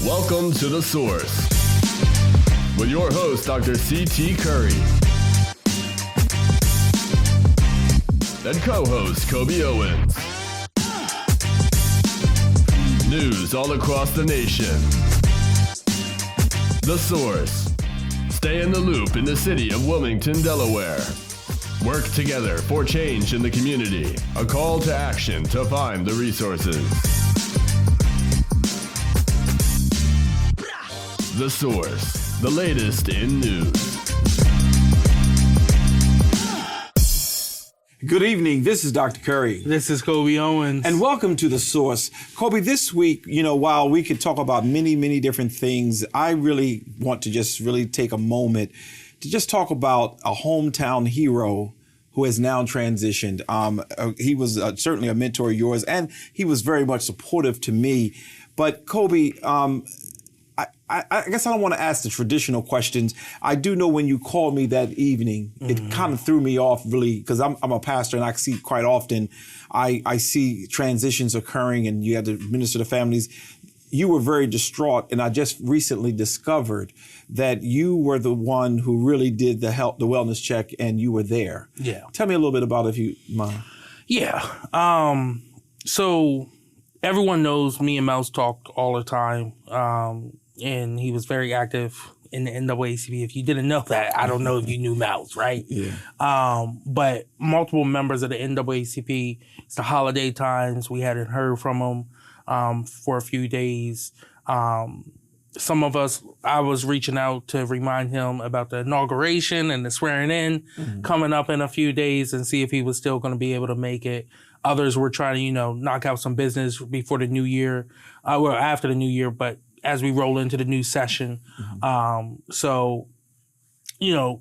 Welcome to The Source with your host, Dr. C.T. Curry, and co-host Coby Owens. News all across the nation. The Source. Stay in the loop in the city of Wilmington, Delaware. Work together for change in the community. A call to action to find the resources. The Source, the latest in news. Good evening. This is Dr. Curry. This is Coby Owens. And welcome to The Source. Coby, this week, while we could talk about many different things, I really want to just really take a moment to just talk about a hometown hero who has now transitioned. He was certainly a mentor of yours, and he was very much supportive to me. But Coby, I guess I don't want to ask the traditional questions. I do know when you called me that evening, it kind of threw me off really, because I'm a pastor and I see quite often, I see transitions occurring and you have to minister to families. You were very distraught, and I just recently discovered that you were the one who really did the wellness check, and you were there. Yeah. Tell me a little bit about it, if you mind. Yeah. So everyone knows me and Mouse talked all the time. And he was very active in the NAACP. If you didn't know that, I don't know if you knew Mouse, right? Yeah. But multiple members of the NAACP, it's the holiday times, we hadn't heard from him for a few days. Some of us, I was reaching out to remind him about the inauguration and the swearing in coming up in a few days and see if he was still going to be able to make it. Others were trying to, knock out some business before the new year, well, after the new year, but as we roll into the new session. So,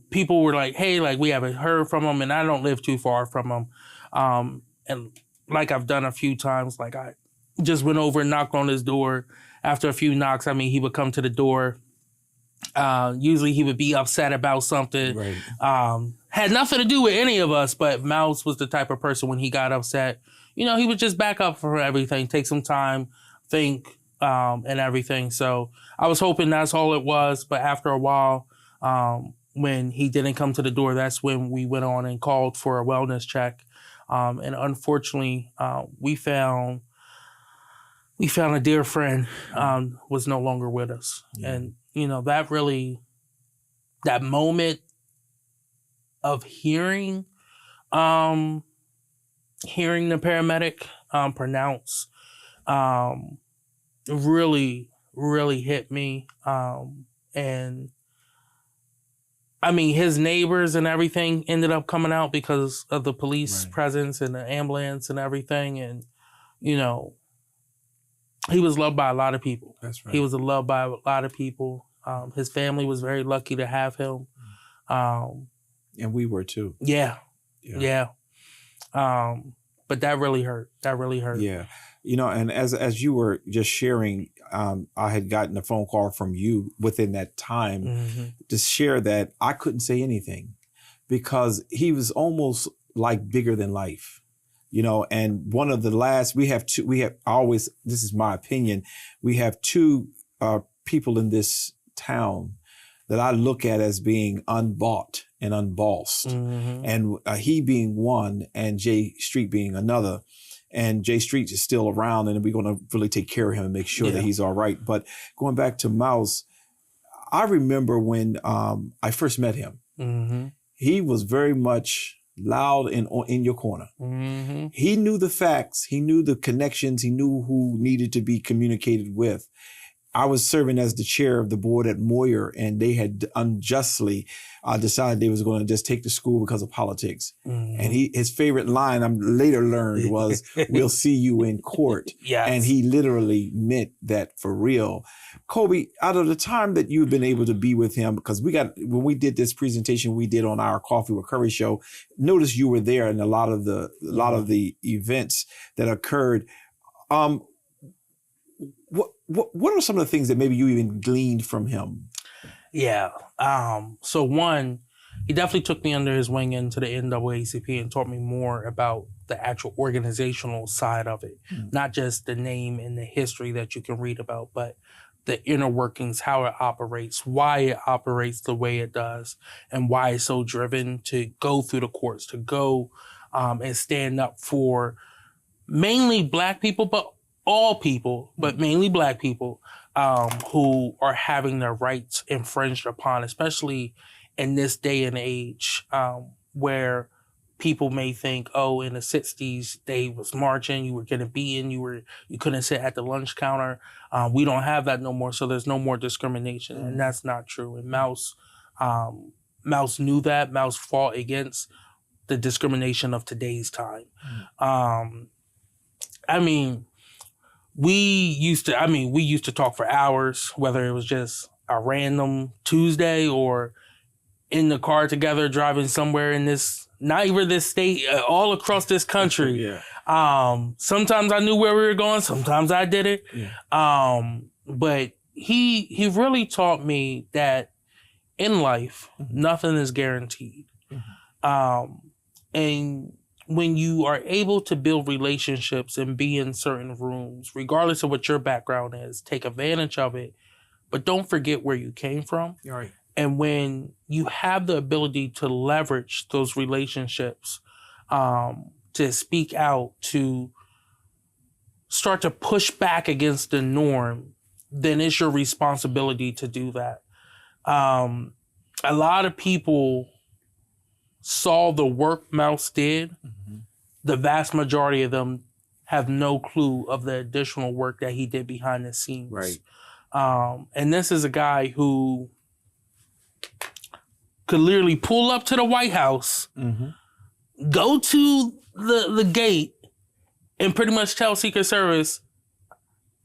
people were like, hey, we haven't heard from him, and I don't live too far from him. And like I've done a few times, I just went over and knocked on his door. After a few knocks, he would come to the door. Usually he would be upset about something. Right. Had nothing to do with any of us, but Mouse was the type of person when he got upset, he would just back up for everything, take some time, think, and everything. So I was hoping that's all it was. But after a while, when he didn't come to the door, that's when we went on and called for a wellness check. And unfortunately, we found a dear friend was no longer with us. Yeah. And, that moment of hearing the paramedic pronounce, really, really hit me. And his neighbors and everything ended up coming out because of the police presence and the ambulance and everything. And, he was loved by a lot of people. That's right. He was loved by a lot of people. His family was very lucky to have him. And we were too. Yeah. But that really hurt. Yeah. And as you were just sharing, I had gotten a phone call from you within that time to share that I couldn't say anything because he was almost like bigger than life, and one of the last, this is my opinion, we have two people in this town that I look at as being unbought and unbossed, and he being one and Jay Street being another. And Jay Street is still around, and we're going to really take care of him and make sure that he's all right. But going back to Mouse, I remember when I first met him, he was very much loud in your corner. He knew the facts. He knew the connections. He knew who needed to be communicated with. I was serving as the chair of the board at Moyer, and they had unjustly decided they was going to just take the school because of politics. And his favorite line, I later learned, was, "We'll see you in court." Yes. And he literally meant that for real. Coby, out of the time that you've been able to be with him, because when we did this presentation we did on our Coffee with Curry show, notice you were there in a lot of the events that occurred. What are some of the things that maybe you even gleaned from him? Yeah. So one, he definitely took me under his wing into the NAACP and taught me more about the actual organizational side of it, not just the name and the history that you can read about, but the inner workings, how it operates, why it operates the way it does, and why it's so driven to go through the courts, to go and stand up for mainly Black people, but all people, but mainly Black people who are having their rights infringed upon, especially in this day and age where people may think, oh, in the 60s, they was marching, you were getting beaten, you couldn't sit at the lunch counter. We don't have that no more, so there's no more discrimination, and that's not true. And Mouse knew that. Mouse fought against the discrimination of today's time. I mean, we used to talk for hours, whether it was just a random Tuesday or in the car together driving somewhere in this, not even this state, all across this country. Yeah. Sometimes I knew where we were going, sometimes I didn't. Yeah. But he really taught me that in life, nothing is guaranteed. And when you are able to build relationships and be in certain rooms, regardless of what your background is, take advantage of it, but don't forget where you came from. You're right. And when you have the ability to leverage those relationships, to speak out, to start to push back against the norm, then it's your responsibility to do that. A lot of people saw the work Mouse did. The vast majority of them have no clue of the additional work that he did behind the scenes. Right. And this is a guy who could literally pull up to the White House, go to the gate, and pretty much tell Secret Service,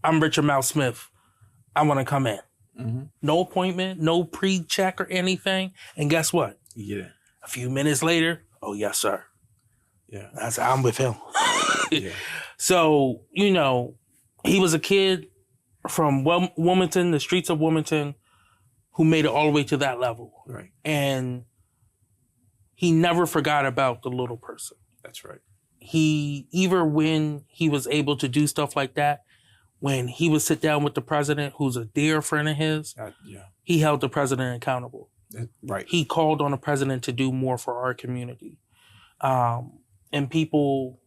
I'm Richard Mouse Smith. I want to come in. No appointment, no pre-check or anything. And guess what? Yeah. A few minutes later, oh, yes, sir. Yeah. I'm with him. Yeah. So, he was a kid from Wilmington, the streets of Wilmington, who made it all the way to that level. Right. And he never forgot about the little person. That's right. Even when he was able to do stuff like that, when he would sit down with the president, who's a dear friend of his, he held the president accountable. Right. He called on the president to do more for our community. And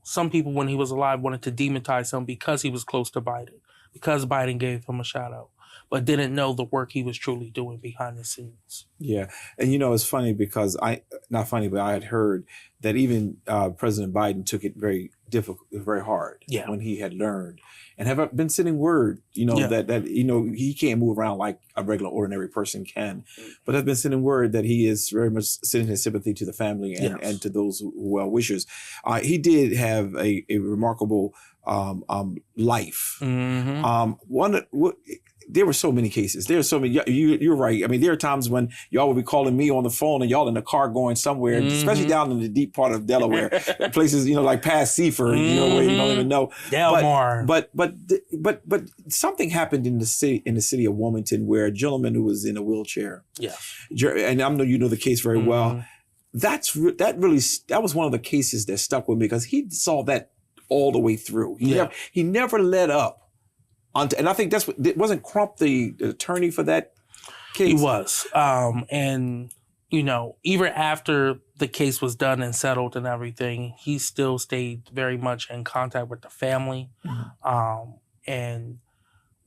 some people, when he was alive, wanted to demonize him because he was close to Biden, because Biden gave him a shout out, but didn't know the work he was truly doing behind the scenes. Yeah. And it's funny because I had heard that even President Biden took it very difficult, very hard when he had learned and have been sending word, that he can't move around like a regular ordinary person can, but have been sending word that he is very much sending his sympathy to the family and to those well wishers. He did have a remarkable life. There were so many cases. There's so many. You're right. I mean, there are times when y'all will be calling me on the phone and y'all in the car going somewhere, especially down in the deep part of Delaware, places like past Seaford, where you don't even know. Delmar. But something happened in the city of Wilmington where a gentleman who was in a wheelchair. Yeah. And I know you know the case very well. That was one of the cases that stuck with me because he saw that all the way through. He never let up. And I think wasn't Crump the attorney for that case? He was. And, even after the case was done and settled and everything, he still stayed very much in contact with the family and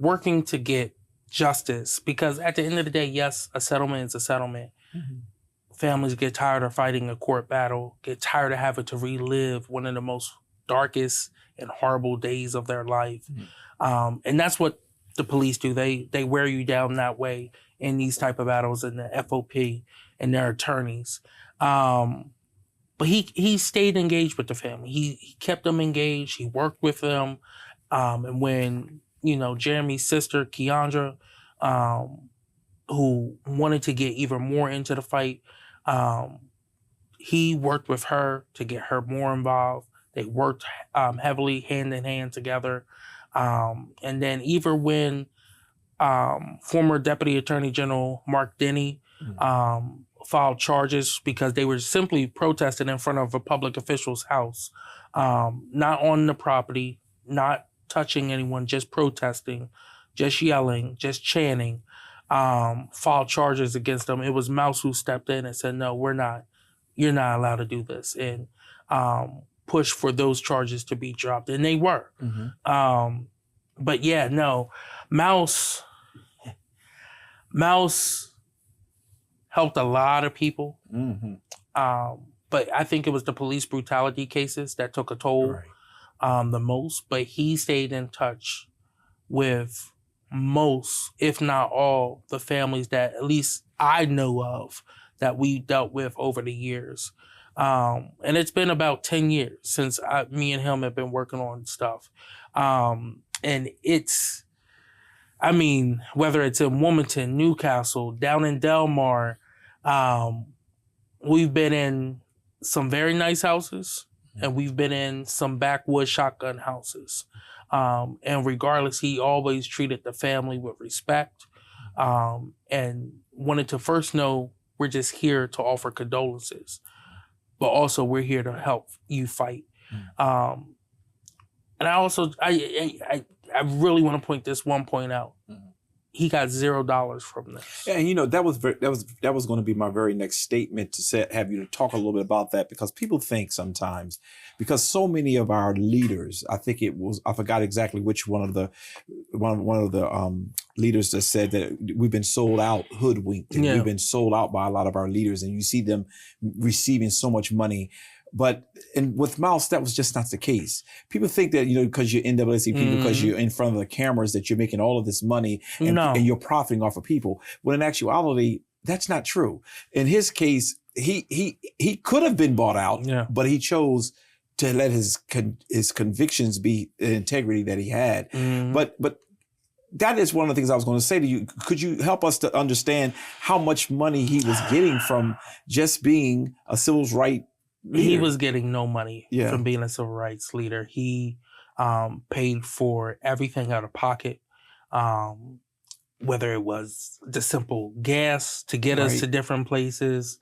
working to get justice. Because at the end of the day, yes, a settlement is a settlement. Families get tired of fighting a court battle, get tired of having to relive one of the most darkest and horrible days of their life. And that's what the police do. They wear you down that way in these type of battles, and the FOP and their attorneys. But he stayed engaged with the family. He kept them engaged. He worked with them. And when, Jeremy's sister, Keandra, who wanted to get even more into the fight, he worked with her to get her more involved. They worked heavily hand in hand together. And then even when former Deputy Attorney General Mark Denny filed charges because they were simply protesting in front of a public official's house, not on the property, not touching anyone, just protesting just yelling, just chanting, filed charges against them. It was Mouse who stepped in and said, no, you're not allowed to do this. And push for those charges to be dropped. And they were. Mm-hmm. But yeah, no, Mouse helped a lot of people. Mm-hmm. But I think it was the police brutality cases that took a toll the most. But he stayed in touch with most, if not all, the families that at least I know of that we dealt with over the years. And it's been about 10 years since me and him have been working on stuff. And it's, I mean, whether it's in Wilmington, Newcastle, down in Delmar, we've been in some very nice houses and we've been in some backwoods shotgun houses. And regardless, he always treated the family with respect and wanted to first know we're just here to offer condolences, but also we're here to help you fight. And I also, I really want to point this one point out. He got $0 from this. Yeah, and you know that was going to be my very next statement to have you to talk a little bit about that, because people think sometimes, because so many of our leaders, I think it was, I forgot exactly which one of the leaders that said that we've been sold out, hoodwinked, and we've been sold out by a lot of our leaders, and you see them receiving so much money. But and with Mouse, that was just not the case. People think that, you know, because you're NAACP, because you're in front of the cameras, that you're making all of this money and you're profiting off of people. When in actuality, that's not true. In his case, he could have been bought out, but he chose to let his convictions be the integrity that he had. But that is one of the things I was going to say to you. Could you help us to understand how much money he was getting from just being a civil rights leader? He was getting no money from being a civil rights leader. He paid for everything out of pocket, whether it was the simple gas to get us to different places,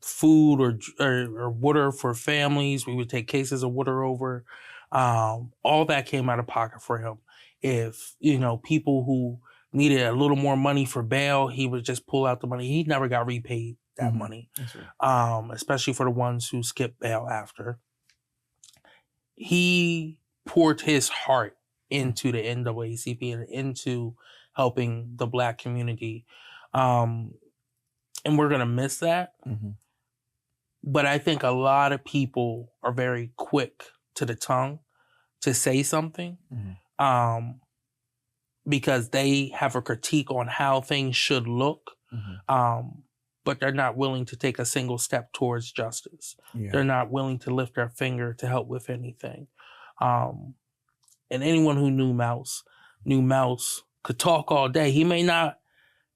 food or water for families. We would take cases of water over. All that came out of pocket for him. If, you know, people who needed a little more money for bail, he would just pull out the money. He never got repaid that money, especially for the ones who skipped bail after. He poured his heart into the NAACP and into helping the Black community. And we're going to miss that. But I think a lot of people are very quick to the tongue to say something because they have a critique on how things should look. But they're not willing to take a single step towards justice. They're not willing to lift their finger to help with anything. And anyone who knew Mouse could talk all day. He may not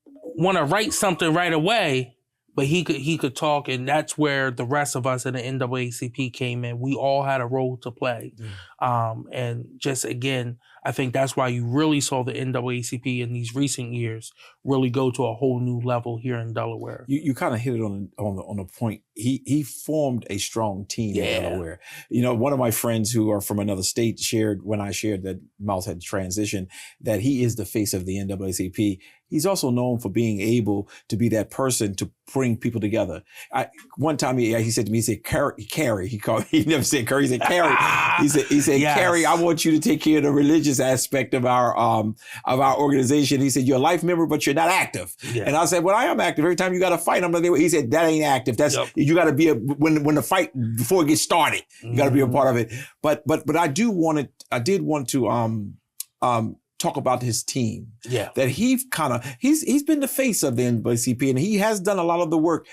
want to write something right away, but he could talk, and that's where the rest of us in the NAACP came in. We all had a role to play. And just, again, I think that's why you really saw the NAACP in these recent years really go to a whole new level here in Delaware. You kind of hit it on a point. He formed a strong team in Delaware. You know, one of my friends who are from another state shared, when I shared that Mouse had transitioned, that he is the face of the NAACP. He's also known for being able to be that person to bring people together. One time he said to me, he said, Carrie, he never said Curry, he said Carrie. He said, Carrie, I want you to take care of the religious aspect of our organization. He said, you're a life member, but you're not active. And I said, well, I am active. Every time you got to fight, I'm there. He said, that ain't active. That's, you got to be when the fight, before it gets started, you got to be a part of it. But I did want to talk about his team. That he's been the face of the NAACP, and he has done a lot of the work.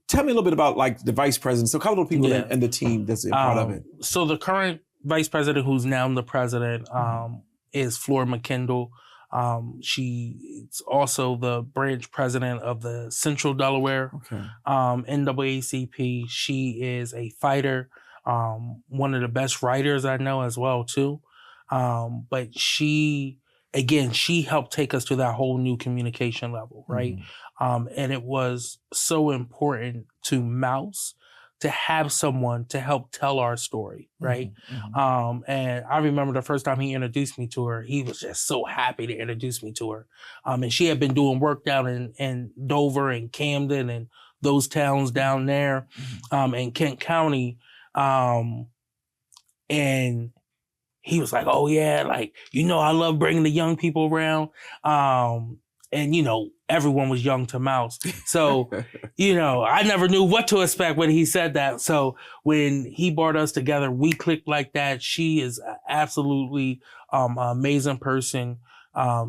Tell me a little bit about like the vice president. So a couple of people in the team that's a part of it. So the current vice president, who's now the president, is Flora McKendall. She's also the branch president of the Central Delaware NAACP. She is a fighter, one of the best writers I know as well too. But she helped take us to that whole new communication level, right? And it was so important to Mouse to have someone to help tell our story, right? And I remember the first time he introduced me to her, he was just so happy to introduce me to her. And she had been doing work down in Dover and Camden and those towns down there in Kent County. And he was like, oh yeah, like, I love bringing the young people around. And, everyone was young to Mouse. So, I never knew what to expect when he said that. So when he brought us together, we clicked like that. She is an absolutely amazing person.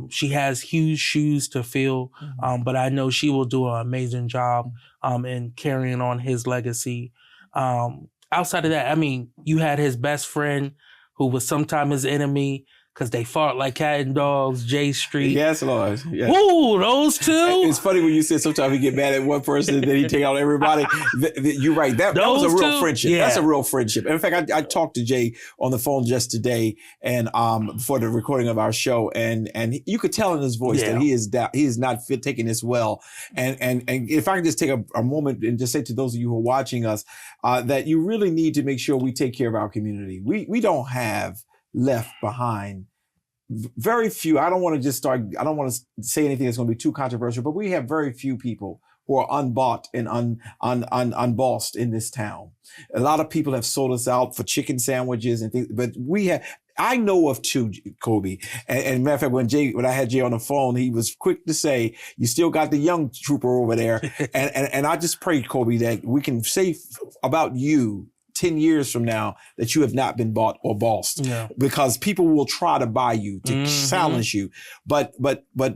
She has huge shoes to fill, but I know she will do an amazing job in carrying on his legacy. Outside of that, I mean, you had his best friend who was sometimes his enemy, because they fought like cat and dogs, J Street. Yes, Lord. Yes. Ooh, those two. It's funny when you said sometimes he get mad at one person and then he take out everybody. You're right. That was a real friendship. Yeah. That's a real friendship. And in fact, I talked to Jay on the phone just today and for the recording of our show, and you could tell in his voice that he is not taking this well. And if I can just take a moment and just say to those of you who are watching us that you really need to make sure we take care of our community. We don't have left behind very few. I don't want to say anything that's going to be too controversial, but we have very few people who are unbought and unbossed in this town. A lot of people have sold us out for chicken sandwiches and things, but I know of two, Coby. And matter of fact, when I had Jay on the phone, he was quick to say, you still got the young trooper over there. and I just pray, Coby, that we can say about you 10 years from now that you have not been bought or bossed, because people will try to buy you, to silence you. But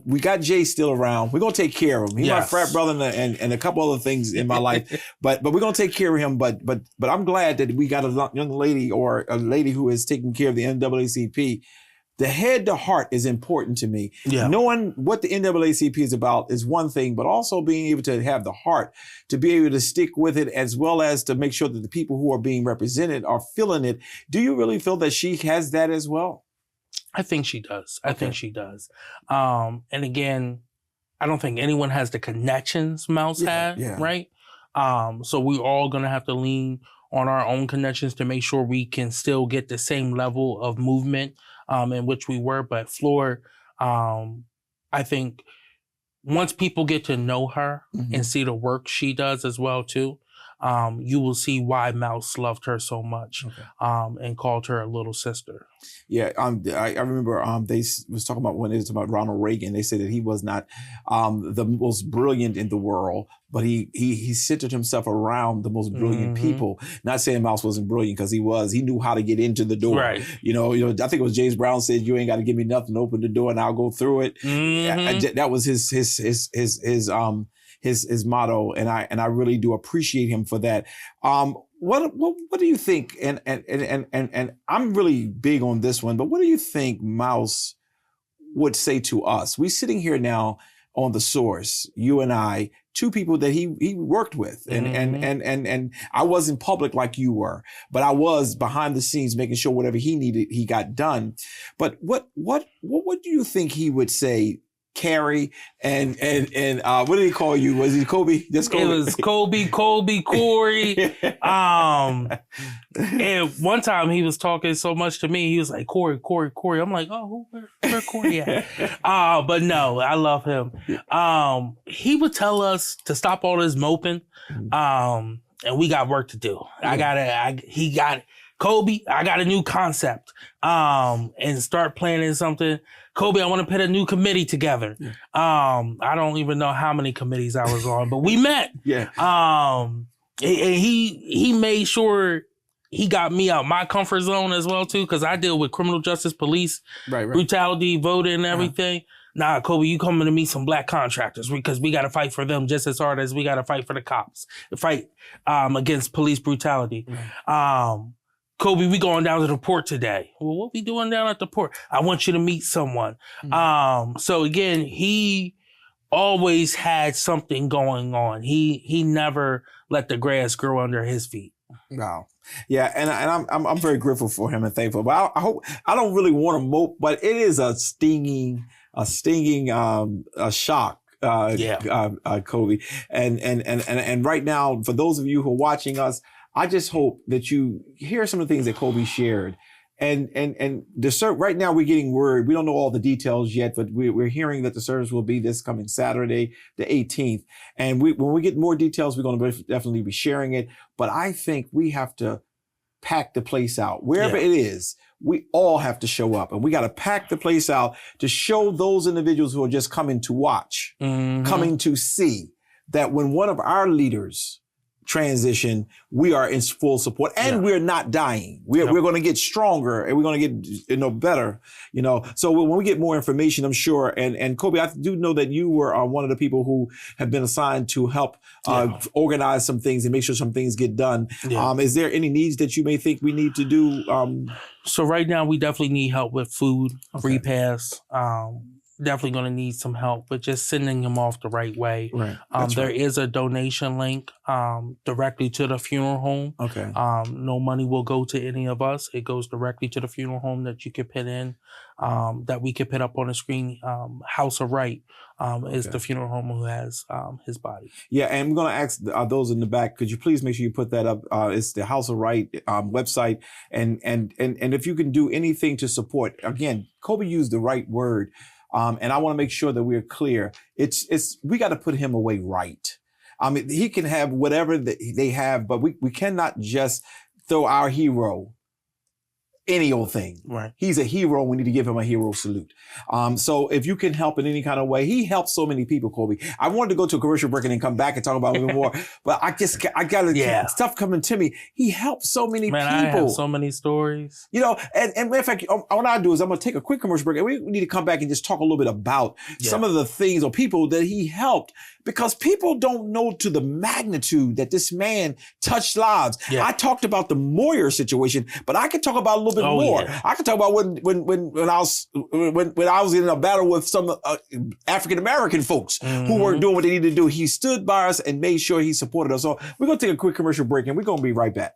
we got Jay still around. We're going to take care of him. He's my frat brother and a couple other things in my life, but we're going to take care of him. But I'm glad that we got a young lady or a lady who is taking care of the NAACP. The head to heart is important to me. Yeah. Knowing what the NAACP is about is one thing, but also being able to have the heart to be able to stick with it, as well as to make sure that the people who are being represented are feeling it. Do you really feel that she has that as well? I think she does. I think she does. And again, I don't think anyone has the connections Mouse had, right? So we're all going to have to lean on our own connections to make sure we can still get the same level of movement in which we were. But Flor, I think once people get to know her and see the work she does as well too, you will see why Mouse loved her so much and called her a little sister. Yeah, I remember they was talking about when they was talking about Ronald Reagan. They said that he was not the most brilliant in the world, but he centered himself around the most brilliant people. Not saying Mouse wasn't brilliant, because he was. He knew how to get into the door. Right. You know. I think it was James Brown said, "You ain't got to give me nothing to open the door, and I'll go through it." That was his motto, and I really do appreciate him for that. What do you think? And I'm really big on this one, but what do you think Mouse would say to us? We're sitting here now on The Source, you and I, two people that he worked with, and I wasn't public like you were, but I was behind the scenes making sure whatever he needed he got done. But what do you think he would say? Carrie and what did he call you? Was he Coby? Just Coby. It was Coby, Corey. And one time he was talking so much to me, he was like, Corey. I'm like, oh, where Corey at? But no, I love him. He would tell us to stop all this moping. And we got work to do. Coby, I got a new concept. And start planning something. Coby, I want to put a new committee together. I don't even know how many committees I was on, but we met. And he made sure he got me out my comfort zone as well too, because I deal with criminal justice, police, brutality, voting, and everything. Nah, Coby, you coming to meet some black contractors because we got to fight for them just as hard as we got to fight for the cops. The fight against police brutality. Coby, we going down to the port today. Well, what we doing down at the port? I want you to meet someone. So again, he always had something going on. He never let the grass grow under his feet. Wow. Yeah, and I'm very grateful for him and thankful. But I hope, I don't really want to mope, but it is a stinging shock. Coby. And right now, for those of you who are watching us, I just hope that you hear some of the things that Coby shared. And right now we're getting word. We don't know all the details yet, but we're hearing that the service will be this coming Saturday, the 18th. And when we get more details, we're going to definitely be sharing it. But I think we have to pack the place out. Wherever it is, we all have to show up. And we got to pack the place out to show those individuals who are just coming to watch, coming to see that when one of our leaders transition, we are in full support, and we're not dying. We're going to get stronger, and we're going to get better. So when we get more information, I'm sure. And Coby, I do know that you were one of the people who have been assigned to help organize some things and make sure some things get done. Is there any needs that you may think we need to do? So right now, we definitely need help with food, repasts. Definitely going to need some help with just sending him off the right way. Right. There is a donation link directly to the funeral home. Okay. No money will go to any of us. It goes directly to the funeral home that you could put in, that we could put up on the screen. House of Right is the funeral home who has his body. Yeah, and I'm going to ask those in the back, could you please make sure you put that up? It's the House of Right website. And if you can do anything to support, again, Coby used the right word. And I want to make sure that we're clear. We got to put him away right. I mean, he can have whatever they have, but we cannot just throw our hero any old thing. Right. He's a hero. We need to give him a hero salute. So if you can help in any kind of way, he helps so many people, Coby. I wanted to go to a commercial break and then come back and talk about it even more, but I got stuff coming to me. He helped so many people. I have so many stories. And matter of fact, what I'll do is I'm going to take a quick commercial break, and we need to come back and just talk a little bit about some of the things or people that he helped, because people don't know to the magnitude that this man touched lives. Yeah. I talked about the Moyer situation, but I could talk about a little bit more. Yeah. I could talk about when I was in a battle with some African American folks who weren't doing what they needed to do. He stood by us and made sure he supported us. So we're going to take a quick commercial break, and we're going to be right back.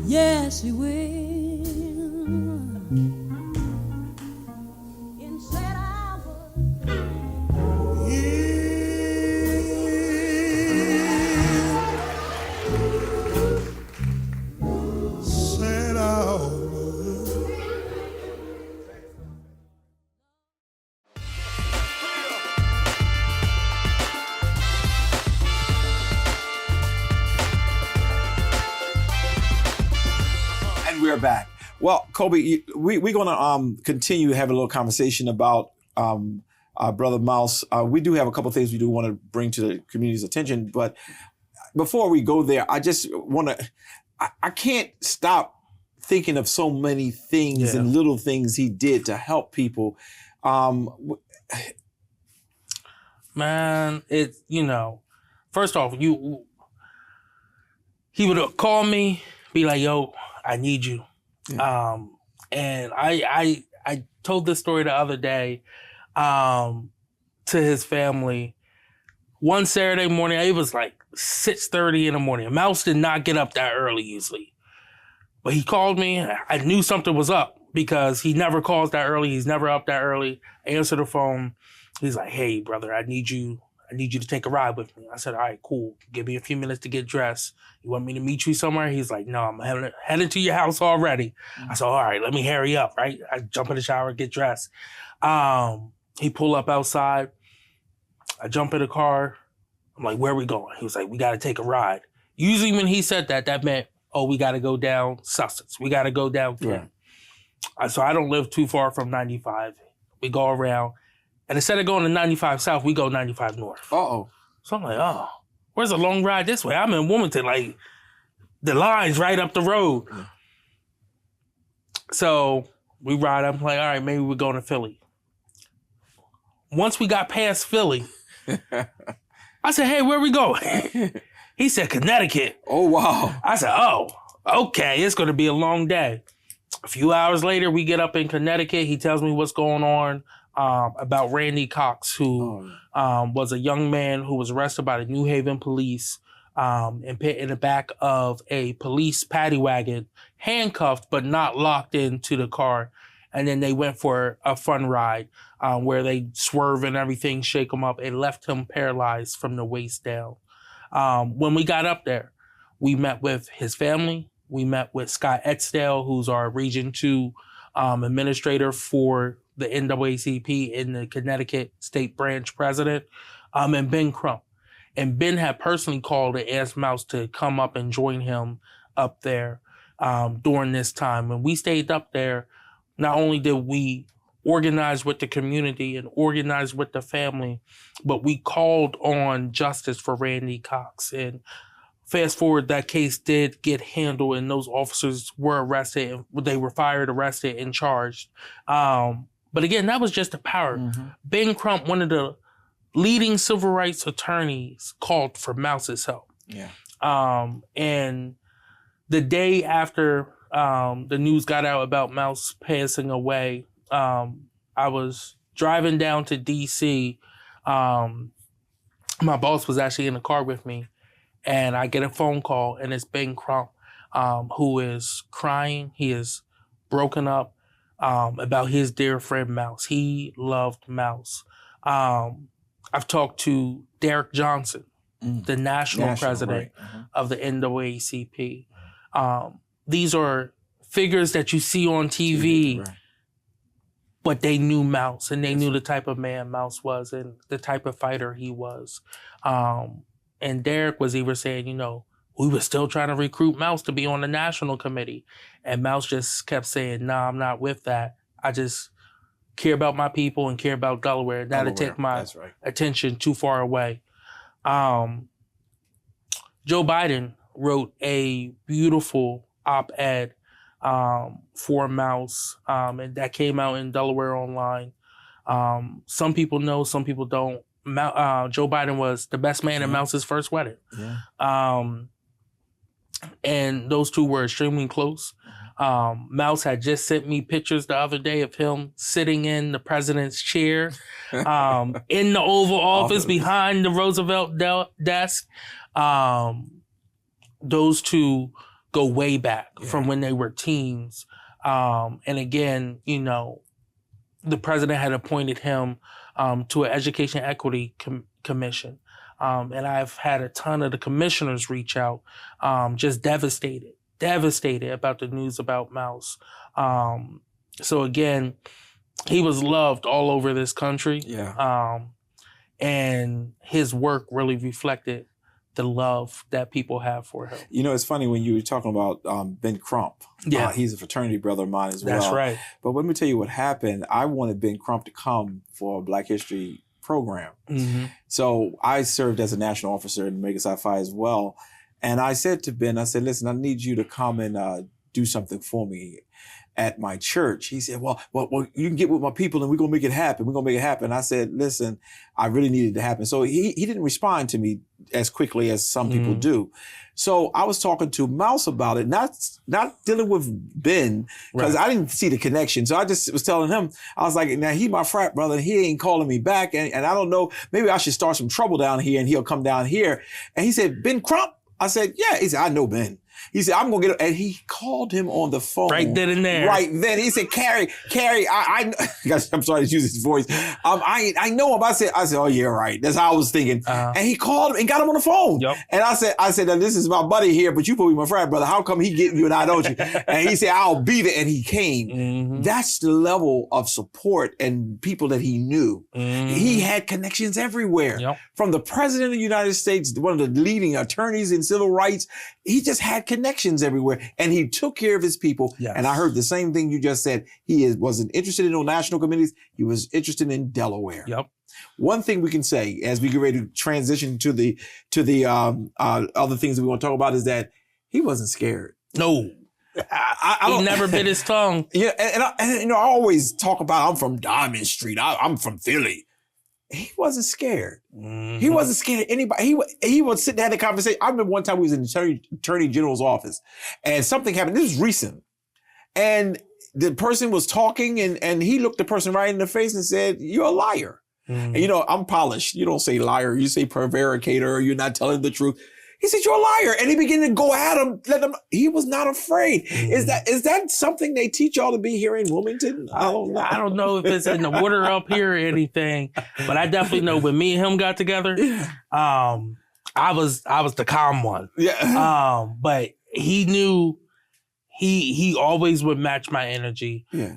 Yes, he will. We're back. Well, Coby, we're going to continue having a little conversation about Brother Mouse. We do have a couple of things we do want to bring to the community's attention, but before we go there, I just want to, I can't stop thinking of so many things and little things he did to help people. Man, first off, he would call me, be like, yo, I need you. Yeah. And I told this story the other day to his family. One Saturday morning, it was like 6:30 in the morning. Mouse did not get up that early usually. But he called me. I knew something was up because he never calls that early. He's never up that early. I answered the phone. He's like, hey, brother, I need you to take a ride with me. I said, all right, cool. Give me a few minutes to get dressed. You want me to meet you somewhere? He's like, no, I'm heading to your house already. I said, all right, let me hurry up, right? I jump in the shower, get dressed. He pulled up outside. I jump in the car. I'm like, where are we going? He was like, we got to take a ride. Usually when he said that meant, oh, we got to go down Sussex. We got to go down Flint. Yeah. So I don't live too far from 95. We go around. And instead of going to 95 South, we go 95 North. Uh-oh. So I'm like, oh, where's a long ride this way? I'm in Wilmington, like, the line's right up the road. Yeah. So we ride up, like, all right, maybe we're going to Philly. Once we got past Philly, I said, hey, where we going? He said, Connecticut. Oh, wow. I said, oh, okay, it's going to be a long day. A few hours later, we get up in Connecticut. He tells me what's going on about Randy Cox, who was a young man who was arrested by the New Haven police and put in the back of a police paddy wagon, handcuffed but not locked into the car. And then they went for a fun ride where they swerve and everything, shake him up, and left him paralyzed from the waist down. When we got up there, we met with his family. We met with Scott Etzdale, who's our Region 2 administrator for the NAACP in the Connecticut State Branch president, and Ben Crump. And Ben had personally called and asked Mouse to come up and join him up there during this time. When we stayed up there, not only did we organize with the community and organize with the family, but we called on justice for Randy Cox. And fast forward, that case did get handled and those officers were arrested. And they were fired, arrested, and charged. But again, that was just the power. Mm-hmm. Ben Crump, one of the leading civil rights attorneys, called for Mouse's help. Yeah. And the day after the news got out about Mouse passing away, I was driving down to D.C. My boss was actually in the car with me, and I get a phone call, and it's Ben Crump, who is crying. He is broken up about his dear friend Mouse. He loved Mouse. I've talked to Derek Johnson, the national president of the NAACP. These are figures that you see on TV, but they knew Mouse, and they knew the type of man Mouse was and the type of fighter he was. And Derek was even saying, we were still trying to recruit Mouse to be on the national committee. And Mouse just kept saying, nah, I'm not with that. I just care about my people and care about Delaware. Not to take my attention too far away. Joe Biden wrote a beautiful op-ed for Mouse, and that came out in Delaware Online. Some people know, some people don't. Joe Biden was the best man at Mouse's first wedding. Yeah. And those two were extremely close. Mouse had just sent me pictures the other day of him sitting in the president's chair in the Oval Office behind the Roosevelt desk. Those two go way back from when they were teens. And again, the president had appointed him to an education equity commission. And I've had a ton of the commissioners reach out, just devastated about the news about Mouse. So again, he was loved all over this country. Yeah. And his work really reflected the love that people have for him. It's funny when you were talking about Ben Crump. Yeah. He's a fraternity brother of mine as well. That's right. But let me tell you what happened. I wanted Ben Crump to come for a Black History program. Mm-hmm. So I served as a national officer in Omega Psi Phi as well. And I said to Ben, I said, listen, I need you to come and do something for me at my church. He said, well, you can get with my people and we're going to make it happen. We're going to make it happen. I said, listen, I really needed it to happen. So he didn't respond to me as quickly as some people do. So I was talking to Mouse about it, not dealing with Ben, because I didn't see the connection. So I just was telling him, I was like, now he my frat brother, and he ain't calling me back. And I don't know, maybe I should start some trouble down here and he'll come down here. And he said, Ben Crump? I said, yeah. He said, I know Ben. He said, I'm going to get him. And he called him on the phone. Right then and there. Right then. He said, Carrie, I'm sorry to use his voice. I know him. I said, oh, yeah, right. That's how I was thinking. And he called him and got him on the phone. Yep. And I said, now this is my buddy here, but you probably my friend, brother. How come he getting you and I don't you? And he said, I'll be there. And he came. Mm-hmm. That's the level of support and people that he knew. Mm-hmm. He had connections everywhere. Yep. From the president of the United States, one of the leading attorneys in civil rights. He just had connections everywhere, and he took care of his people. Yes. And I heard the same thing you just said. He wasn't interested in no national committees. He was interested in Delaware. Yep. One thing we can say as we get ready to transition to the other things that we want to talk about is that he wasn't scared. No. He never bit his tongue. Yeah, and I always talk about I'm from Diamond Street. I'm from Philly. He wasn't scared. Mm-hmm. He wasn't scared of anybody. He would sit and have the conversation. I remember one time we was in the Attorney General's office and something happened. This was recent. And the person was talking and he looked the person right in the face and said, you're a liar. Mm-hmm. And I'm polished. You don't say liar. You say prevaricator or you're not telling the truth. He said, you're a liar. And he began to go at him. He was not afraid. Mm-hmm. Is that something they teach y'all to be here in Wilmington? I don't know. I don't know if it's in the water up here or anything, but I definitely know when me and him got together, I was the calm one. Yeah. But he knew he always would match my energy. Yeah.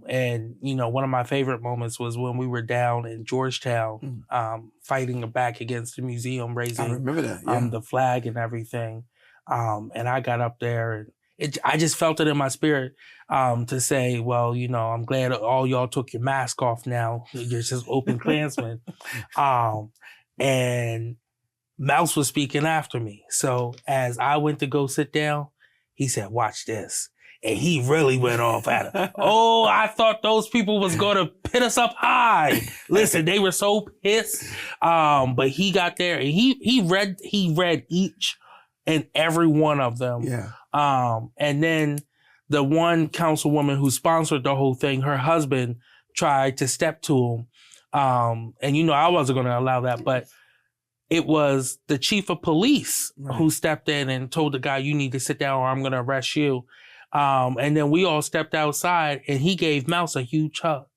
And one of my favorite moments was when we were down in Georgetown, fighting back against the museum, raising I remember that. Yeah. The flag and everything. And I got up there and I just felt it in my spirit to say, well, I'm glad all y'all took your mask off now. You're just open Klansmen. And Mouse was speaking after me. So as I went to go sit down, he said, watch this. And he really went off at it. Oh, I thought those people was going to pit us up high. Listen, they were so pissed. But he got there and he read each and every one of them. Yeah. And then the one councilwoman who sponsored the whole thing, her husband tried to step to him. And I wasn't going to allow that, but it was the chief of police who stepped in and told the guy, you need to sit down or I'm going to arrest you. And then we all stepped outside and he gave Mouse a huge hug.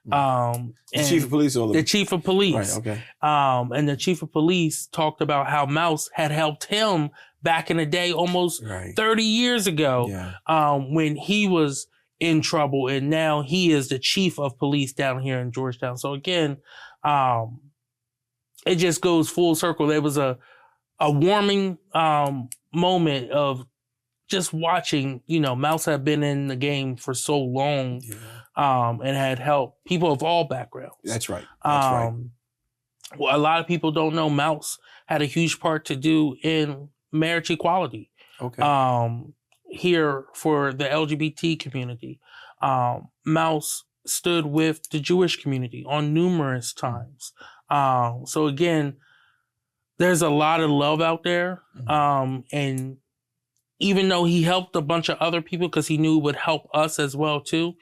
The chief of police? The chief of police. Right, okay. And the chief of police talked about how Mouse had helped him back in the day, almost 30 years ago, when he was in trouble. And now he is the chief of police down here in Georgetown. So again, it just goes full circle. There was a warming moment of just watching, Mouse had been in the game for so long and had helped people of all backgrounds. That's right. Well, a lot of people don't know Mouse had a huge part to do in marriage equality. Okay. Here for the LGBT community. Mouse stood with the Jewish community on numerous times. So again, there's a lot of love out there. And even though he helped a bunch of other people because he knew it would help us as well too,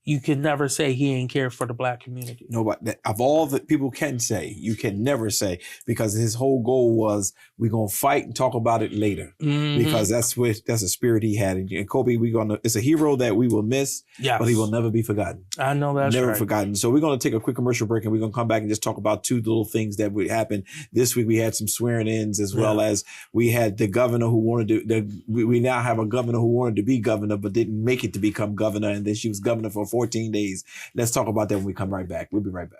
you can never say he ain't care for the Black community. Nobody, of all that people can say, you can never say, because his whole goal was we're going to fight and talk about it later. Mm-hmm. Because that's a spirit he had. And Coby, it's a hero that we will miss, but he will never be forgotten. I know that's never forgotten. So we're going to take a quick commercial break and we're going to come back and just talk about two little things that would happen. This week we had some swearing ins as well as we had the governor who wanted to, we now have a governor who wanted to be governor but didn't make it to become governor, and then she was governor for 14 days. Let's talk about that when we come right back. We'll be right back.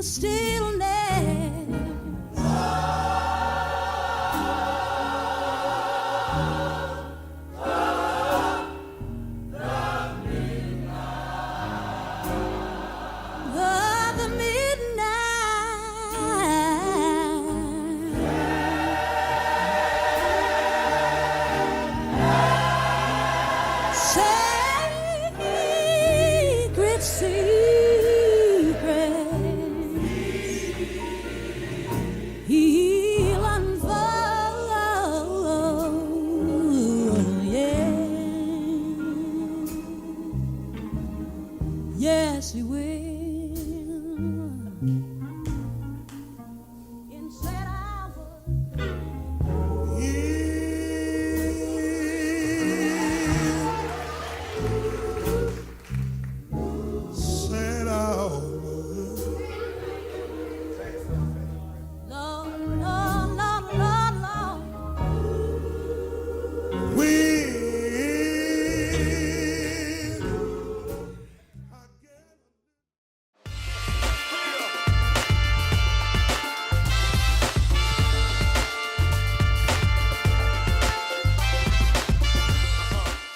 the stillness. Yes, he will. In said hour. Said hour. Lord, Lord, Lord, Lord, Lord. We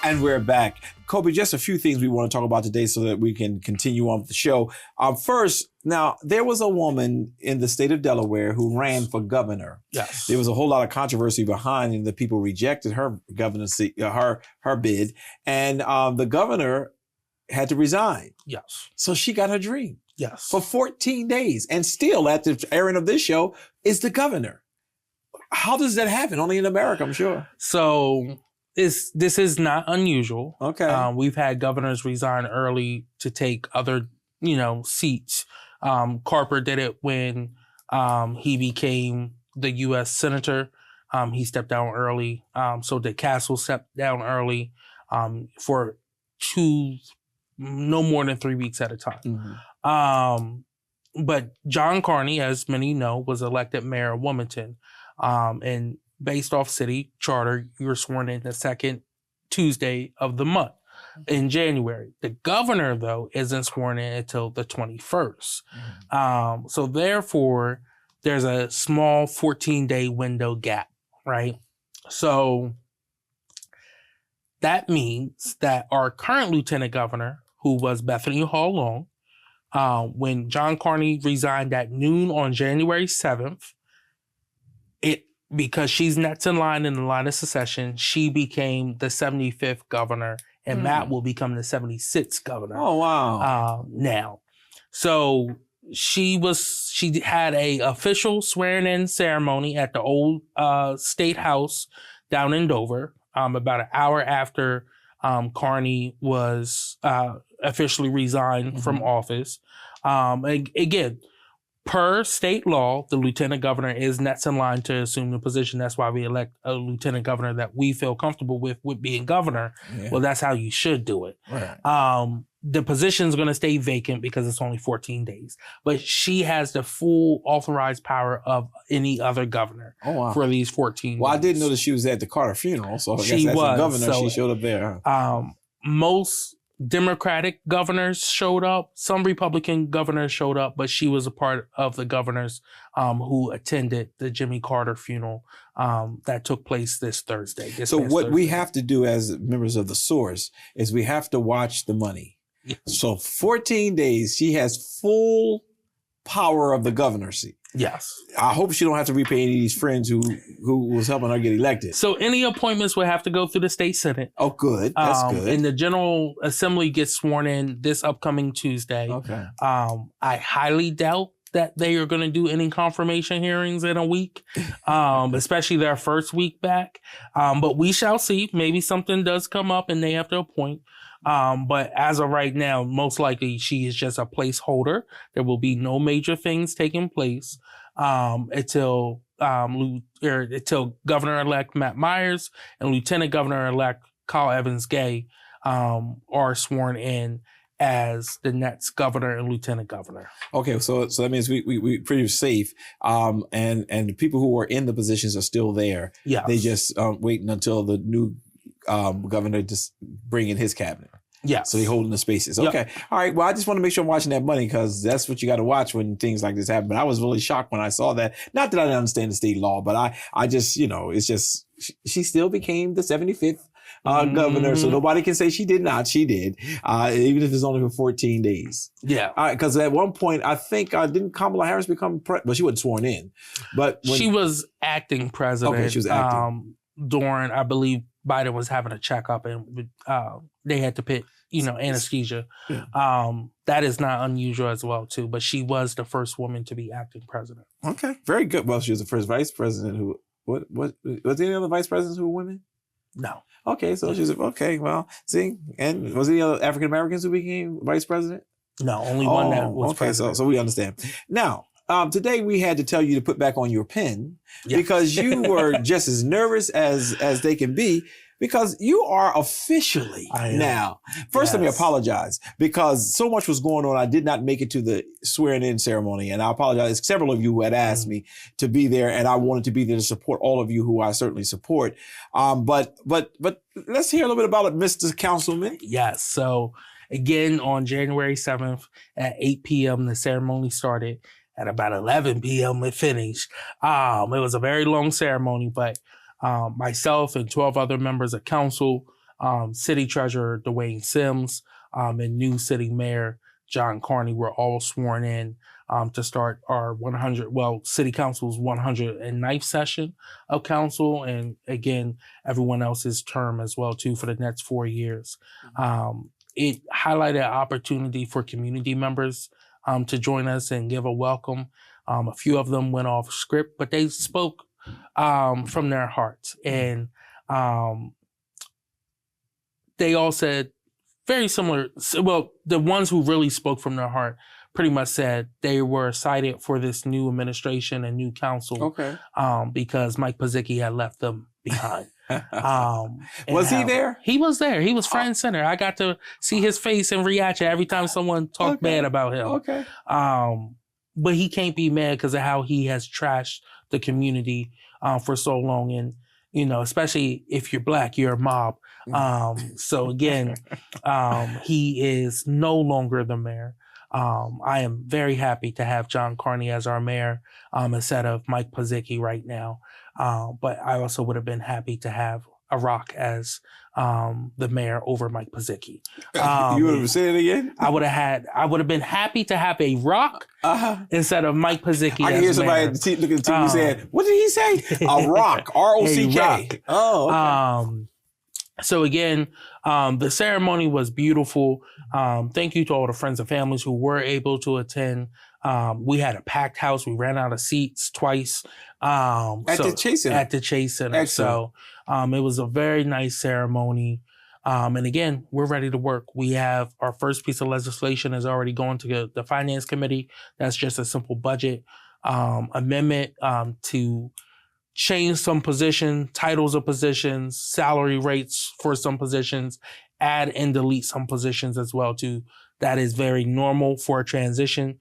And we're back. Coby, just a few things we want to talk about today so that we can continue on with the show. First, now, there was a woman in the state of Delaware who ran for governor. Yes. There was a whole lot of controversy behind, and the people rejected her governorcy, her bid, and the governor had to resign. Yes. So she got her dream Yes. for 14 days, and still at the airing of this show is the governor. How does that happen? Only in America, I'm sure. So this is not unusual. Okay. We've had governors resign early to take other, seats. Carper did it when he became the U.S. senator. He stepped down early. So did Castle stepped down early for no more than 3 weeks at a time. Mm-hmm. But John Carney, as many know, was elected mayor of Wilmington. And based off city charter, you were sworn in the second Tuesday of the month in January. The governor, though, isn't sworn in until the 21st. So therefore, there's a small 14-day window gap, right? So that means that our current lieutenant governor, who was Bethany Hall Long, when John Carney resigned at noon on January 7th, because she's next in line in the line of succession, she became the 75th governor, and Matt will become the 76th governor. Oh, wow. Now. So she had a official swearing-in ceremony at the old State House down in Dover, about an hour after Carney was officially resigned from office. Again, per state law, the lieutenant governor is next in line to assume the position. That's why we elect a lieutenant governor that we feel comfortable with being governor. Yeah. Well, that's how you should do it. Right. The position is going to stay vacant because it's only 14 days. But she has the full authorized power of any other governor for these 14 Well, days. I didn't know that she was at the Carter funeral, so I guess She as was, a governor, so, she showed up there. Most Democratic governors showed up. Some Republican governors showed up, but she was a part of the governors who attended the Jimmy Carter funeral that took place this Thursday. So what we have to do as members of the source is we have to watch the money. Yeah. So 14 days, she has full power of the governorcy. Yes. I hope she don't have to repay any of these friends who was helping her get elected. So any appointments will have to go through the state senate. Oh, good. That's good. And the General Assembly gets sworn in this upcoming Tuesday. Okay. I highly doubt that they are going to do any confirmation hearings in a week, especially their first week back. But we shall see. Maybe something does come up and they have to appoint. But as of right now, most likely she is just a placeholder. There will be no major things taking place until Governor-elect Matt Myers and Lieutenant Governor-elect Kyle Evans-Gay are sworn in as the next governor and lieutenant governor. Okay, so that means we pretty safe. And the people who are in the positions are still there. Yeah, they just waiting until the new governor just bring in his cabinet. Yeah. So they're holding the spaces. Yep. Okay. All right. Well, I just want to make sure I'm watching that money because that's what you got to watch when things like this happen. But I was really shocked when I saw that. Not that I didn't understand the state law, but I just, it's just, she still became the 75th governor. So nobody can say she did not. She did. Even if it's only for 14 days. Yeah. Because at one point, I think, didn't Kamala Harris become well, she wasn't sworn in, but she was acting president. Okay, she was acting. During, I believe, Biden was having a checkup and they had to put, anesthesia. Yeah. That is not unusual as well, too. But she was the first woman to be acting president. Okay. Very good. Well, she was the first vice president who, was there any other vice presidents who were women? No. Okay. So she was, okay. Well, see, and was there any other African Americans who became vice president? No, only one that was president. So we understand. Now, today we had to tell you to put back on your pen because you were just as nervous as they can be because you are officially now. First, let me apologize because so much was going on. I did not make it to the swearing in ceremony, and I apologize. Several of you who had asked me to be there, and I wanted to be there to support all of you who I certainly support. But let's hear a little bit about it, Mr. Councilman. Yes. So again, on January 7th at 8 p.m., the ceremony started. At about 11 p.m. it finished. It was a very long ceremony, but myself and 12 other members of council, City Treasurer Dwayne Sims, and new City Mayor John Carney were all sworn in to start our City Council's 109th session of council, and again, everyone else's term as well, too, for the next 4 years. It highlighted an opportunity for community members to join us and give a welcome. A few of them went off script, but they spoke from their hearts. And they all said very similar. Well, the ones who really spoke from their heart pretty much said they were excited for this new administration and new council because Mike Pizicki had left them behind. Was he there? He was there. He was front and center. I got to see his face and reaction every time someone talked bad about him. Okay. But he can't be mad because of how he has trashed the community for so long. And, especially if you're Black, you're a mob. So again, he is no longer the mayor. I am very happy to have John Carney as our mayor instead of Mike Pizicki right now. But I also would have been happy to have a Rock as the mayor over Mike Pizicki. You would have said it again? I would have been happy to have a Rock instead of Mike Pizicki. I can hear somebody looking at the TV saying, what did he say? A Rock, R-O-C-K. Rock. Oh, okay. So again, the ceremony was beautiful. Thank you to all the friends and families who were able to attend. We had a packed house. We ran out of seats twice. At the Chase Center. At the Chase Center. Excellent. So it was a very nice ceremony. And again, we're ready to work. We have our first piece of legislation is already going to the Finance Committee. That's just a simple budget amendment to change some titles of positions, salary rates for some positions, add and delete some positions as well too. That is very normal for a transition.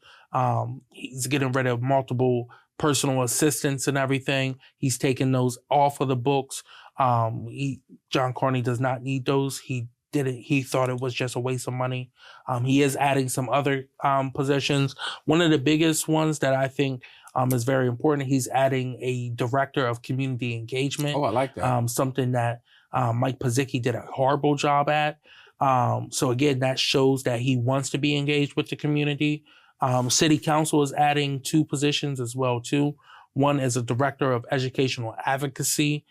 He's getting rid of multiple personal assistants and everything. He's taking those off of the books. John Carney does not need those. He didn't. He thought it was just a waste of money. He is adding some other positions. One of the biggest ones that I think is very important. He's adding a director of community engagement. Oh, I like that. Something that Mike Pizicki did a horrible job at. So again, that shows that he wants to be engaged with the community. City Council is adding 2 positions as well too. One is a director of educational advocacy,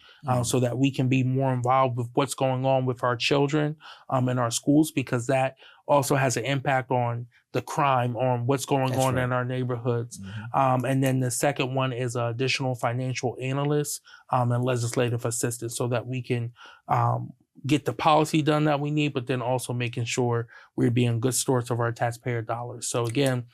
so that we can be more involved with what's going on with our children in our schools, because that also has an impact on the crime, on what's going on in our neighborhoods. And then the second one is an additional financial analyst and legislative assistant, so that we can get the policy done that we need, but then also making sure we're being good stewards of our taxpayer dollars. So again,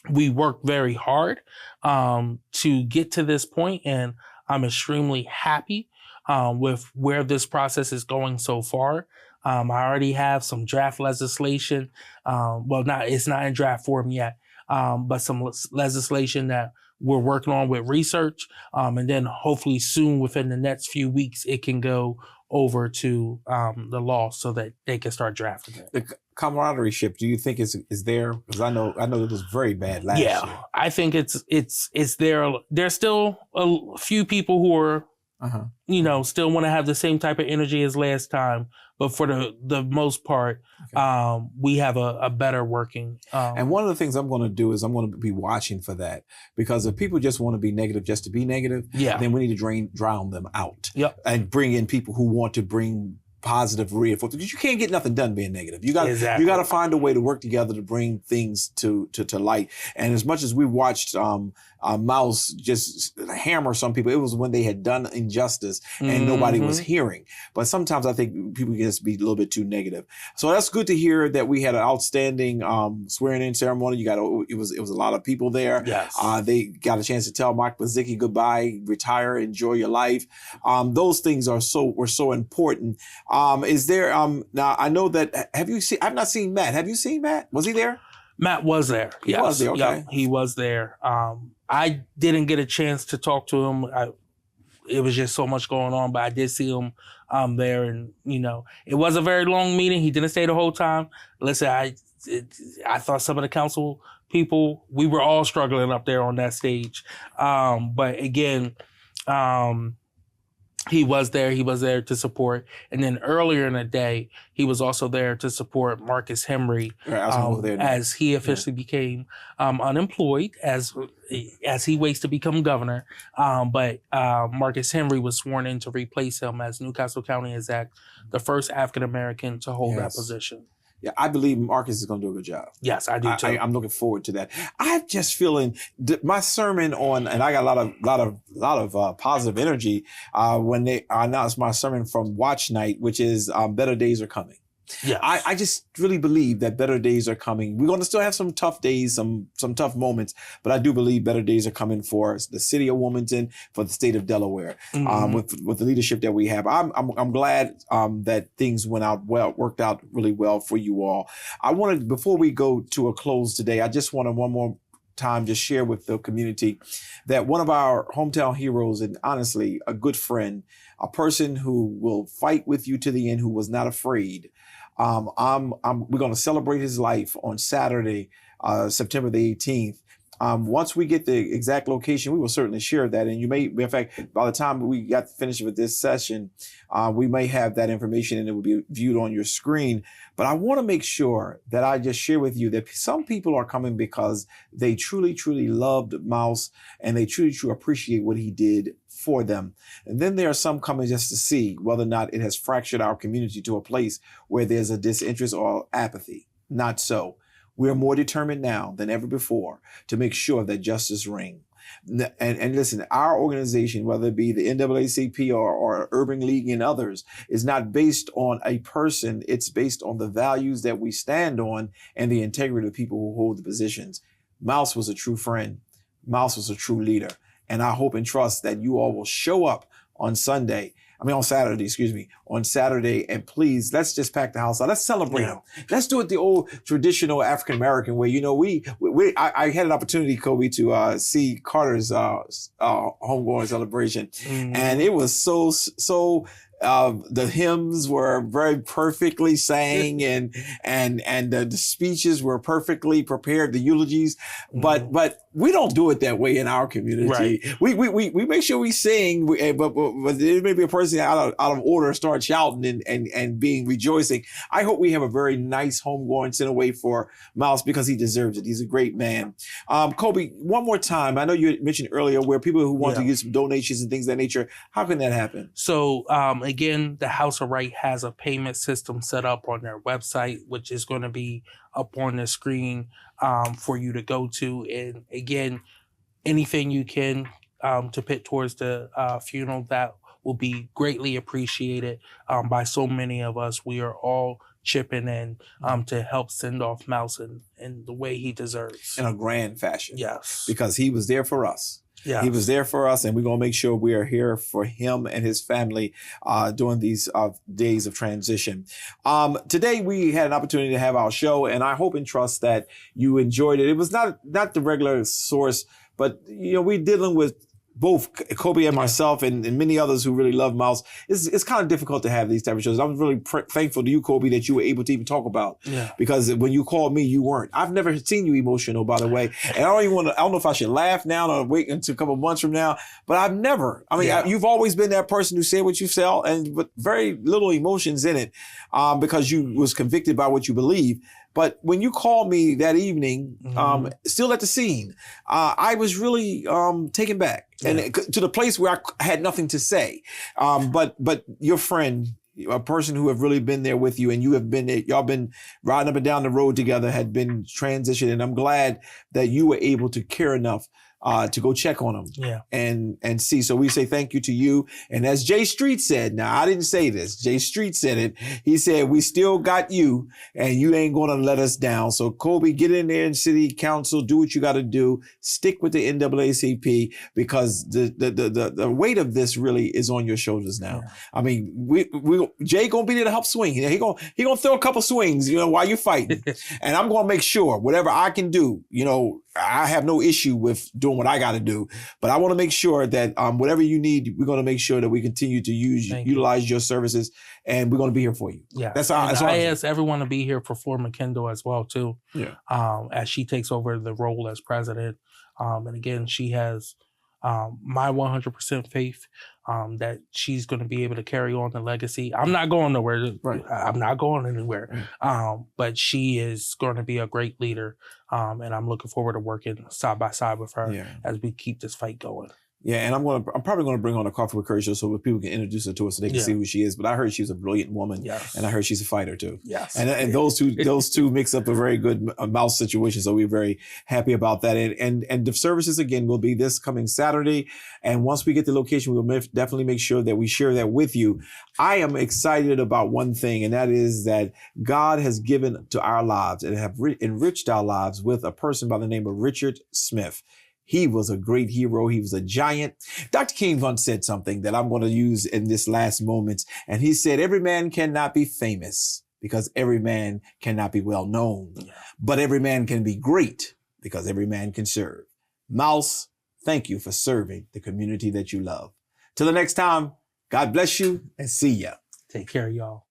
we worked very hard to get to this point, and I'm extremely happy with where this process is going so far. I already have some draft legislation. It's not in draft form yet, but some legislation that we're working on with research. And then hopefully soon, within the next few weeks, it can go over to the law so that they can start drafting it. The camaraderie ship, do you think is there? Because I know it was very bad last year. I think it's there. There's still a few people who are still want to have the same type of energy as last time, but for the most part, we have a better working. And one of the things I'm going to do is I'm going to be watching for that, because if people just want to be negative just to be negative, then we need to drown them out. And bring in people who want to bring positive reinforcement, because you can't get nothing done being negative. You got to find a way to work together to bring things to light. And as much as we watched Mouse just hammer some people, it was when they had done injustice and nobody was hearing. But sometimes I think people can just be a little bit too negative. So that's good to hear that we had an outstanding swearing in ceremony. It was a lot of people there. Yes. They got a chance to tell Mike Bazicki goodbye, retire, enjoy your life. Those things were so important. Is there now? I know that. I've not seen Matt. Have you seen Matt? Was he there? Matt was there. He was there. Okay. Yep, he was there. I didn't get a chance to talk to him. It was just so much going on, but I did see him there, and it was a very long meeting. He didn't stay the whole time. Listen, I thought some of the council people, we were all struggling up there on that stage. But again, he was there. He was there to support. And then earlier in the day, he was also there to support Marcus Henry as he officially became unemployed as he waits to become governor. But Marcus Henry was sworn in to replace him as Newcastle County Exec, the first African-American to hold that position. Yeah, I believe Marcus is going to do a good job. Yes, I do too. I'm looking forward to that. I'm just feeling my sermon and I got a lot of positive energy when they announced my sermon from Watch Night, which is Better Days Are Coming. Yeah, I just really believe that better days are coming. We're going to still have some tough days, some tough moments, but I do believe better days are coming for the city of Wilmington, for the state of Delaware, with the leadership that we have. I'm glad that things worked out really well for you all. Before we go to a close today, I just want to one more time just share with the community that one of our hometown heroes, and honestly a good friend, a person who will fight with you to the end, who was not afraid. We're going to celebrate his life on Saturday, September the 18th. Once we get the exact location, we will certainly share that. And in fact, by the time we got finished with this session, we may have that information and it will be viewed on your screen. But I want to make sure that I just share with you that some people are coming because they truly, truly loved Mouse and they truly, truly appreciate what he did for them. And then there are some coming just to see whether or not it has fractured our community to a place where there's a disinterest or apathy. Not so. We are more determined now than ever before to make sure that justice reigns. And listen, our organization, whether it be the NAACP or Urban League and others, is not based on a person. It's based on the values that we stand on and the integrity of people who hold the positions. Mouse was a true friend. Mouse was a true leader. And I hope and trust that you all will show up on Saturday, on Saturday. And please, let's just pack the house out. Let's celebrate him. Let's do it the old traditional African-American way. I had an opportunity, Coby, to see Carter's homegoing celebration. And it was so the hymns were very perfectly sang and the speeches were perfectly prepared, the eulogies, but we don't do it that way in our community. Right. We make sure we sing, but there may be a person out of order start shouting and being rejoicing. I hope we have a very nice homegoing sent away for Mouse because he deserves it. He's a great man. Coby, one more time. I know you mentioned earlier where people who want to give some donations and things of that nature. How can that happen? So again, the House of Right has a payment system set up on their website, which is going to be up on the screen for you to go to. And again, anything you can to put towards the funeral, that will be greatly appreciated by so many of us. We are all chipping in to help send off Mouse in the way he deserves. In a grand fashion. Yes. Because he was there for us. Yeah. He was there for us, and we're going to make sure we are here for him and his family during these days of transition. Today, we had an opportunity to have our show, and I hope and trust that you enjoyed it. It was not the regular source, but we're dealing with both Coby and myself and many others who really love Mouse, it's kind of difficult to have these type of shows. I'm really thankful to you, Coby, that you were able to even talk about. Yeah. Because when you called me, you weren't. I've never seen you emotional, by the way. And I don't know if I should laugh now or wait until a couple of months from now. But I've never. I mean, you've always been that person who said what you felt and with very little emotions in it, because you was convicted by what you believe. But when you called me that evening, still at the scene, I was really taken back and to the place where I had nothing to say. But your friend, a person who have really been there with you, and y'all been riding up and down the road together, had been transitioned, and I'm glad that you were able to care enough to go check on them and see. So we say thank you to you. And as Jay Street said, now I didn't say this, Jay Street said it. He said, we still got you and you ain't going to let us down. So Coby, get in there in city council, do what you got to do. Stick with the NAACP because the weight of this really is on your shoulders now. Yeah. I mean, Jay going to be there to help swing. He going to throw a couple swings, while you're fighting. And I'm going to make sure whatever I can do, I have no issue with doing what I got to do, but I want to make sure that whatever you need, we're going to make sure that we continue to utilize your services, and we're going to be here for you. Yeah, that's all. I ask everyone to be here for Flor McKendall as well too. Yeah, as she takes over the role as president, and again, she has my 100% faith that she's going to be able to carry on the legacy. I'm not going nowhere. Right. I'm not going anywhere. But she is going to be a great leader. And I'm looking forward to working side by side with her as we keep this fight going. Yeah, and I'm probably going to bring on a Coffee with Courage show so people can introduce her to us so they can see who she is. But I heard she's a brilliant woman, and I heard she's a fighter too. Yes, and those two mix up a very good Mouse situation. So we're very happy about that. And the services again will be this coming Saturday. And once we get the location, we'll definitely make sure that we share that with you. I am excited about one thing, and that is that God has given to our lives and have enriched our lives with a person by the name of Richard Smith. He was a great hero. He was a giant. Dr. King once said something that I'm going to use in this last moment. And he said, every man cannot be famous because every man cannot be well known, but every man can be great because every man can serve. Mouse, thank you for serving the community that you love. Till the next time, God bless you and see ya. Take care, y'all.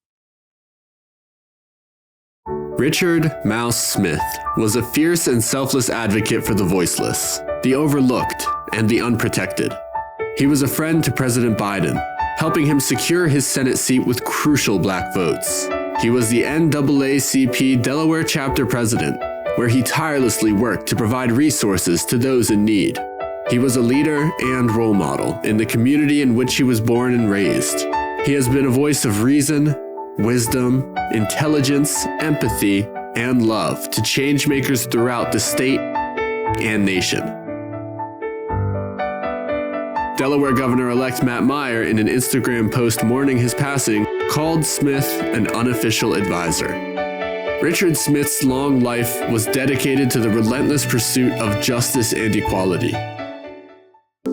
Richard Mouse Smith was a fierce and selfless advocate for the voiceless, the overlooked, and the unprotected. He was a friend to President Biden, helping him secure his Senate seat with crucial black votes. He was the NAACP Delaware chapter president, where he tirelessly worked to provide resources to those in need. He was a leader and role model in the community in which he was born and raised. He has been a voice of reason, wisdom, intelligence, empathy, and love to changemakers throughout the state and nation. Delaware Governor-elect Matt Meyer, in an Instagram post mourning his passing, called Smith an unofficial advisor. Richard Smith's long life was dedicated to the relentless pursuit of justice and equality.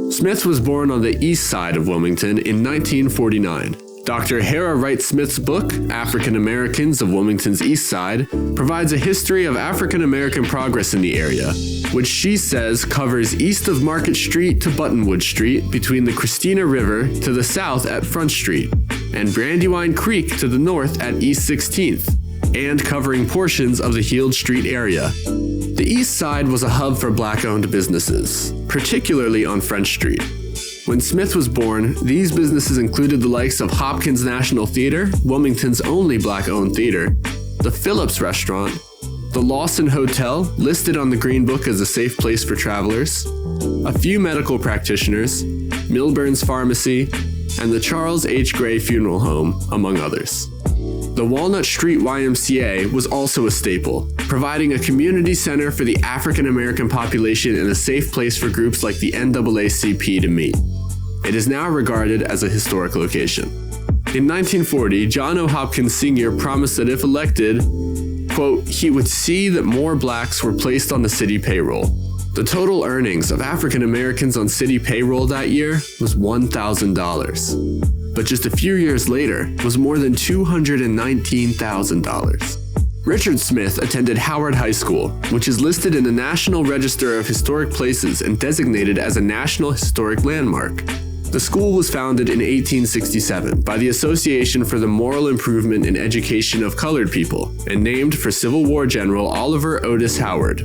Smith was born on the east side of Wilmington in 1949. Dr. Hara Wright Smith's book, African Americans of Wilmington's East Side, provides a history of African American progress in the area, which she says covers east of Market Street to Buttonwood Street, between the Christina River to the south at Front Street, and Brandywine Creek to the north at East 16th, and covering portions of the Heald Street area. The East Side was a hub for black-owned businesses, particularly on Front Street. When Smith was born, these businesses included the likes of Hopkins National Theater, Wilmington's only black-owned theater, the Phillips Restaurant, the Lawson Hotel, listed on the Green Book as a safe place for travelers, a few medical practitioners, Milburn's Pharmacy, and the Charles H. Gray Funeral Home, among others. The Walnut Street YMCA was also a staple, providing a community center for the African American population and a safe place for groups like the NAACP to meet. It is now regarded as a historic location. In 1940, John O. Hopkins Sr. promised that if elected, quote, he would see that more blacks were placed on the city payroll. The total earnings of African Americans on city payroll that year was $1,000. But just a few years later was more than $219,000. Richard Smith attended Howard High School, which is listed in the National Register of Historic Places and designated as a National Historic Landmark. The school was founded in 1867 by the Association for the Moral Improvement in Education of Colored People and named for Civil War General Oliver Otis Howard.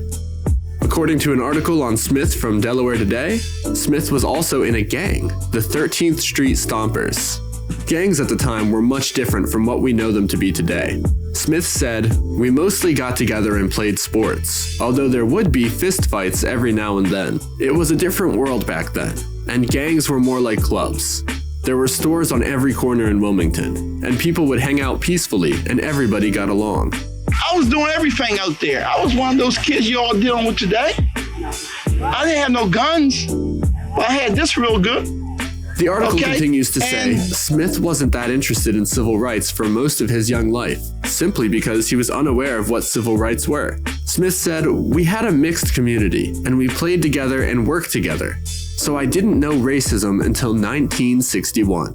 According to an article on Smith from Delaware Today, Smith was also in a gang, the 13th Street Stompers. Gangs at the time were much different from what we know them to be today. Smith said, "We mostly got together and played sports, although there would be fistfights every now and then. It was a different world back then, and gangs were more like clubs. There were stores on every corner in Wilmington, and people would hang out peacefully and everybody got along." I was doing everything out there. I was one of those kids you all dealing with today. I didn't have no guns, but I had this real good. The article continues to say Smith wasn't that interested in civil rights for most of his young life, simply because he was unaware of what civil rights were. Smith said, "We had a mixed community, and we played together and worked together, so I didn't know racism until 1961.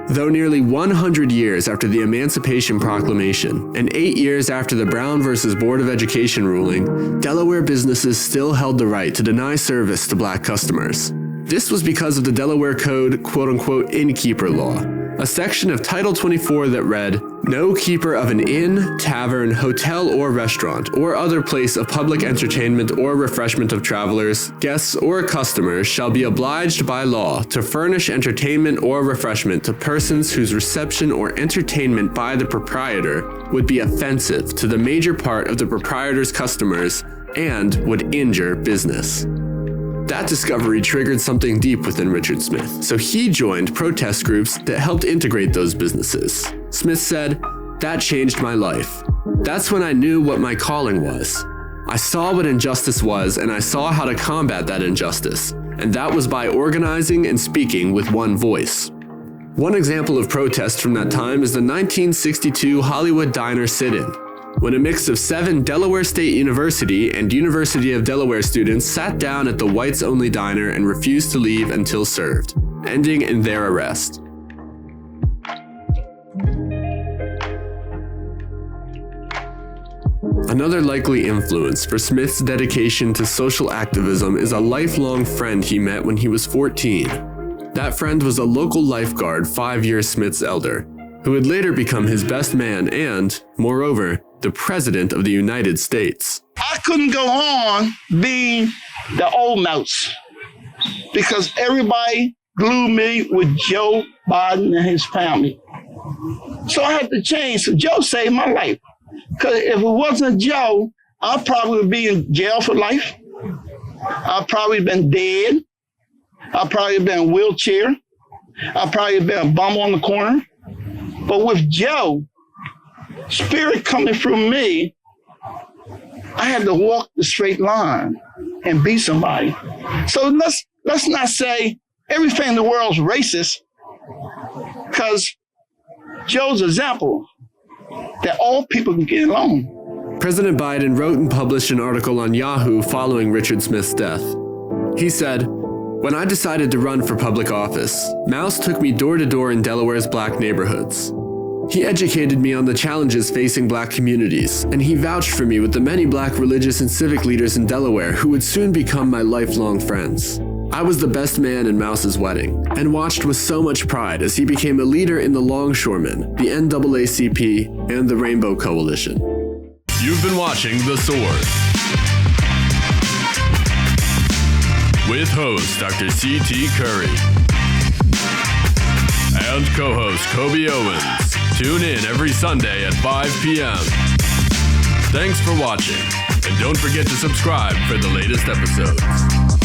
Though nearly 100 years after the Emancipation Proclamation and 8 years after the Brown v. Board of Education ruling, Delaware businesses still held the right to deny service to black customers. This was because of the Delaware Code quote-unquote innkeeper law, a section of Title 24 that read, "No keeper of an inn, tavern, hotel, or restaurant, or other place of public entertainment or refreshment of travelers, guests, or customers shall be obliged by law to furnish entertainment or refreshment to persons whose reception or entertainment by the proprietor would be offensive to the major part of the proprietor's customers and would injure business." That discovery triggered something deep within Richard Smith, so he joined protest groups that helped integrate those businesses. Smith said, "That changed my life. That's when I knew what my calling was. I saw what injustice was, and I saw how to combat that injustice, and that was by organizing and speaking with one voice." One example of protest from that time is the 1962 Hollywood Diner sit-in, when a mix of 7 Delaware State University and University of Delaware students sat down at the whites-only diner and refused to leave until served, ending in their arrest. Another likely influence for Smith's dedication to social activism is a lifelong friend he met when he was 14. That friend was a local lifeguard 5 years Smith's elder, who would later become his best man and, moreover, the President of the United States. I couldn't go on being the old mouse because everybody glued me with Joe Biden and his family. So I had to change. So Joe saved my life. Because if it wasn't Joe, I'd probably be in jail for life. I'd probably been dead. I'd probably been in a wheelchair. I'd probably been a bum on the corner. But with Joe, spirit coming through me, I had to walk the straight line and be somebody. So let's not say everything in the world's racist, because Joe's example that all people can get along. President Biden wrote and published an article on Yahoo following Richard Smith's death. He said, "When I decided to run for public office, Mouse took me door to door in Delaware's black neighborhoods. He educated me on the challenges facing black communities, and he vouched for me with the many black religious and civic leaders in Delaware who would soon become my lifelong friends. I was the best man in Mouse's wedding, and watched with so much pride as he became a leader in the Longshoremen, the NAACP, and the Rainbow Coalition." You've been watching The Source with host Dr. C.T. Curry and co-host Coby Owens. Tune in every Sunday at 5 p.m. Thanks for watching, and don't forget to subscribe for the latest episodes.